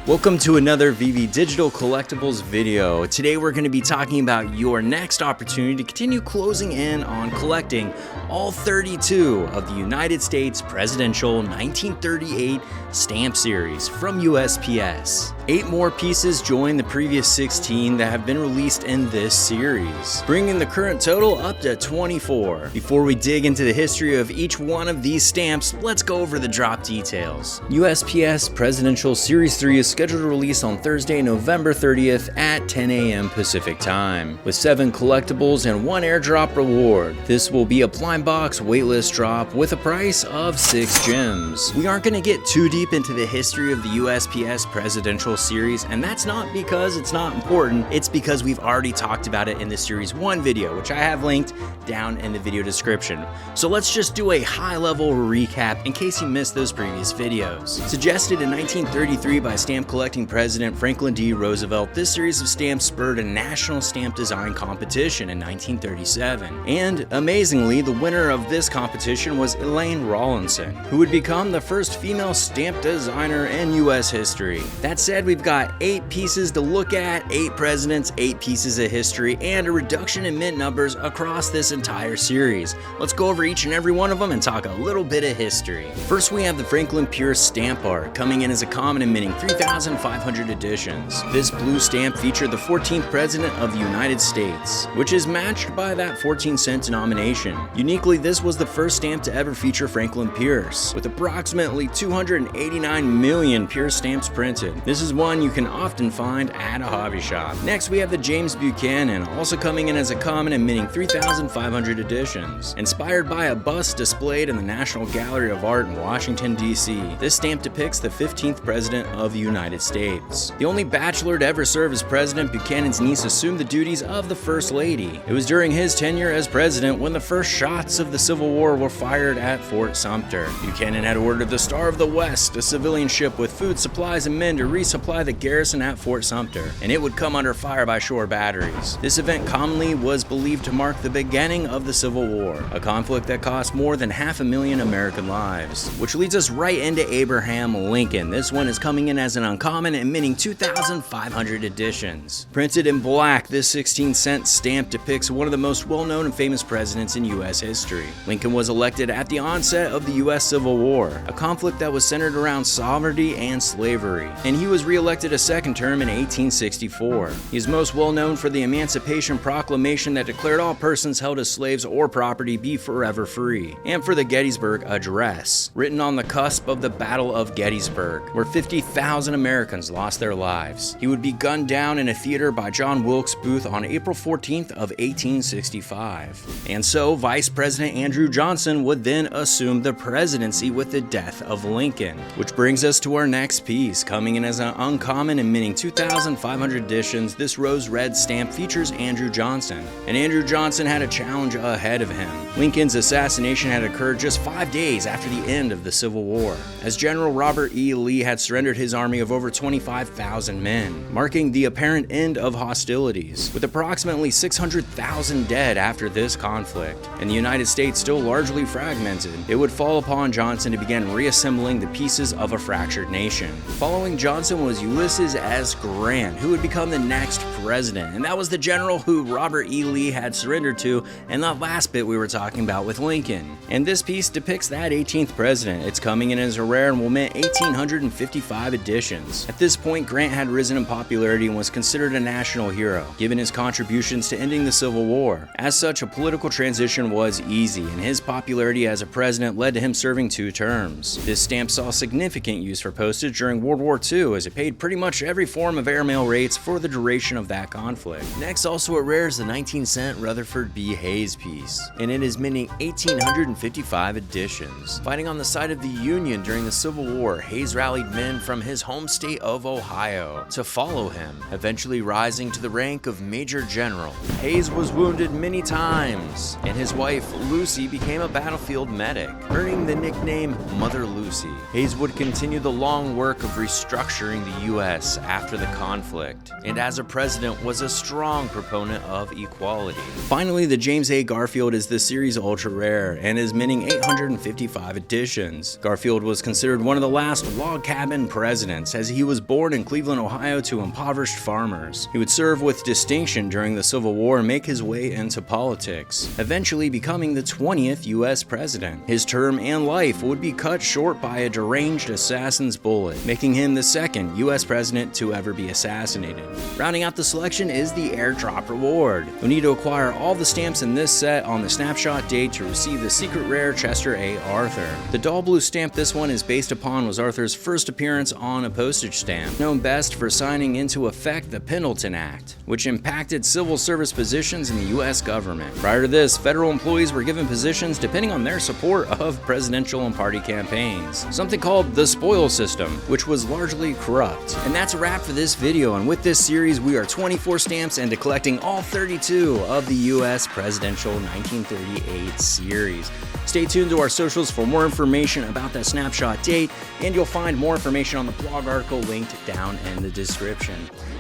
Welcome to another VeVe Digital Collectibles video. Today we're going to be talking about your next opportunity to continue closing in on collecting all 32 of the United States Presidential 1938 stamp series from USPS. 8 more pieces join the previous 16 that have been released in this series, bringing the current total up to 24. Before we dig into the history of each one of these stamps, let's go over the drop details. USPS Presidential Series 3 is scheduled to release on Thursday, November 30th at 10 a.m. Pacific time, with 7 collectibles and 1 airdrop reward. This will be a blind box waitlist drop with a price of 6 gems. We aren't going to get too deep into the history of the USPS Presidential Series, and that's not because it's not important, it's because we've already talked about it in the Series 1 video, which I have linked down in the video description. So let's just do a high-level recap in case you missed those previous videos. Suggested in 1933 by stamp collecting president Franklin D. Roosevelt, this series of stamps spurred a national stamp design competition in 1937. And amazingly, the winner of this competition was Elaine Rawlinson, who would become the first female stamp designer in US history. That said, we've got 8 pieces to look at, 8 presidents, 8 pieces of history, and a reduction in mint numbers across this entire series. Let's go over each and every one of them and talk a little bit of history. First, we have the Franklin Pierce stamp art, coming in as a common and minting 3,500 editions. This blue stamp featured the 14th president of the United States, which is matched by that 14-cent denomination. Uniquely, this was the first stamp to ever feature Franklin Pierce, with approximately 289 million Pierce stamps printed. This is one you can often find at a hobby shop. Next, we have the James Buchanan, also coming in as a common and minting 3,500 editions. Inspired by a bust displayed in the National Gallery of Art in Washington, D.C., this stamp depicts the 15th president of the United States. The only bachelor to ever serve as president, Buchanan's niece assumed the duties of the First Lady. It was during his tenure as president when the first shots of the Civil War were fired at Fort Sumter. Buchanan had ordered the Star of the West, a civilian ship with food, supplies, and men to resupply the garrison at Fort Sumter, and it would come under fire by shore batteries. This event commonly was believed to mark the beginning of the Civil War, a conflict that cost more than 500,000 American lives. Which leads us right into Abraham Lincoln. This one is coming in as an uncommon and minting 2,500 editions. Printed in black, this 16-cent stamp depicts one of the most well-known and famous presidents in U.S. history. Lincoln was elected at the onset of the U.S. Civil War, a conflict that was centered around sovereignty and slavery, and he was re-elected a second term in 1864. He is most well known for the Emancipation Proclamation that declared all persons held as slaves or property be forever free, and for the Gettysburg Address, written on the cusp of the Battle of Gettysburg, where 50,000 Americans lost their lives. He would be gunned down in a theater by John Wilkes Booth on April 14th of 1865. And so, Vice President Andrew Johnson would then assume the presidency with the death of Lincoln. Which brings us to our next piece, coming in as an uncommon and minting 2,500 editions. This rose red stamp features Andrew Johnson, and Andrew Johnson had a challenge ahead of him. Lincoln's assassination had occurred just 5 days after the end of the Civil War, as General Robert E. Lee had surrendered his army of over 25,000 men, marking the apparent end of hostilities, with approximately 600,000 dead after this conflict, and the United States still largely fragmented. It would fall upon Johnson to begin reassembling the pieces of a fractured nation. Following Johnson was Ulysses S. Grant, who would become the next president, and that was the general who Robert E. Lee had surrendered to in that last bit we were talking about with Lincoln. And this piece depicts that 18th president. It's coming in as a rare and will mint 1,855 editions. At this point, Grant had risen in popularity and was considered a national hero, given his contributions to ending the Civil War. As such, a political transition was easy, and his popularity as a president led to him serving 2 terms. This stamp saw significant use for postage during World War II, as it paid pretty much every form of airmail rates for the duration of that conflict. Next, also a rare, is the 19-cent Rutherford B Hayes piece, and it is minting 1,855 editions. Fighting on the side of the Union during the Civil War, Hayes rallied men from his home state of Ohio to follow him, eventually rising to the rank of Major General. Hayes was wounded many times, and his wife, Lucy, became a battlefield medic, earning the nickname Mother Lucy. Hayes would continue the long work of restructuring the U.S. after the conflict, and as a president was a strong proponent of equality. Finally, the James A. Garfield is the series ultra rare and is minting 855 editions. Garfield was considered one of the last log cabin presidents, class, as he was born in Cleveland, Ohio to impoverished farmers. He would serve with distinction during the Civil War and make his way into politics, eventually becoming the 20th U.S. president. His term and life would be cut short by a deranged assassin's bullet, making him the second U.S. president to ever be assassinated. Rounding out the selection is the Airdrop Reward. You'll need to acquire all the stamps in this set on the snapshot date to receive the secret rare Chester A. Arthur. The dull blue stamp this one is based upon was Arthur's first appearance on a postage stamp, known best for signing into effect the Pendleton Act, which impacted civil service positions in the U.S. government. Prior to this, federal employees were given positions depending on their support of presidential and party campaigns, something called the spoil system, which was largely corrupt. And that's a wrap for this video, and with this series we are 24 stamps into collecting all 32 of the U.S. presidential 1938 series. Stay tuned to our socials for more information about that snapshot date, and you'll find more information on the blog article linked down in the description.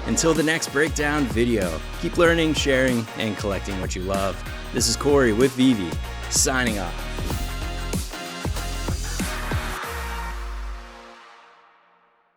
Until the next breakdown video, keep learning, sharing, and collecting what you love. This is Corey with VeVe, signing off.